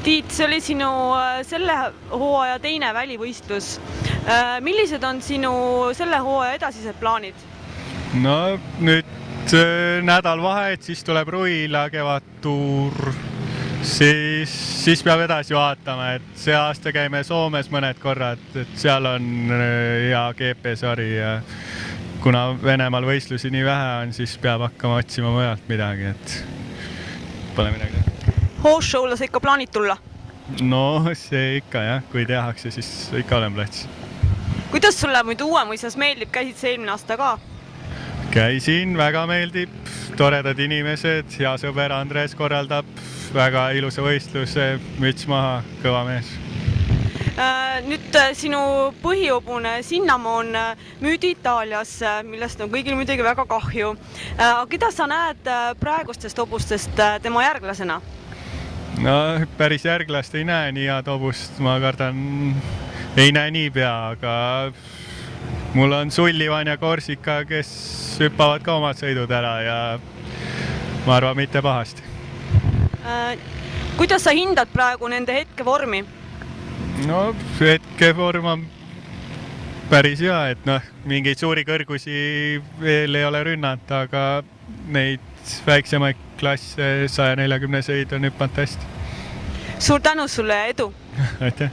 Tiit, see oli sinu selle hooaja teine välivõistlus. Millised on sinu selle hooaja edasised plaanid? No nüüd nädal vahe, et siis tuleb Ruila kevadtuur, siis peab edasi vaatama, et see aasta käime Soomes mõned korrad, et seal on hea GP-sari ja kuna Venemaal võistlusi nii vähe on, siis peab hakkama otsima mujalt midagi, et pole midagi. Hoos-show'le sa ikka plaanid tulla? No see ikka jah, kui tehakse, siis ikka olen plats. Kuidas sulle muidu Uuemõisas meeldib, käisid sa eelmine aasta ka? Käisin, väga meeldib, toredad inimesed, hea sõber Andres korraldab väga ilusa võistluse, müts maha, kõva mees. Nüüd sinu põhihobune Sinnamoon müüdi Itaalias, millest on kõigil muidugi väga kahju. Keda sa näed praegustest hobustest tema järglasena? No päris järglast ei näe nii head hobust, ma kardan, ei näe niipea, aga mul on Sullivan ja Korsika, kes hüppavad ka omad sõidud ära ja ma arvan, mitte pahasti. Kuidas sa hindad praegu nende hetkevormi? No hetkevorm on päris hea, et mingeid suuri kõrgusi veel ei ole rünnanud, aga neid väiksemaid klasse 140 sõid on hüppanud hästi. Suur tänu sulle ja edu! Aitäh!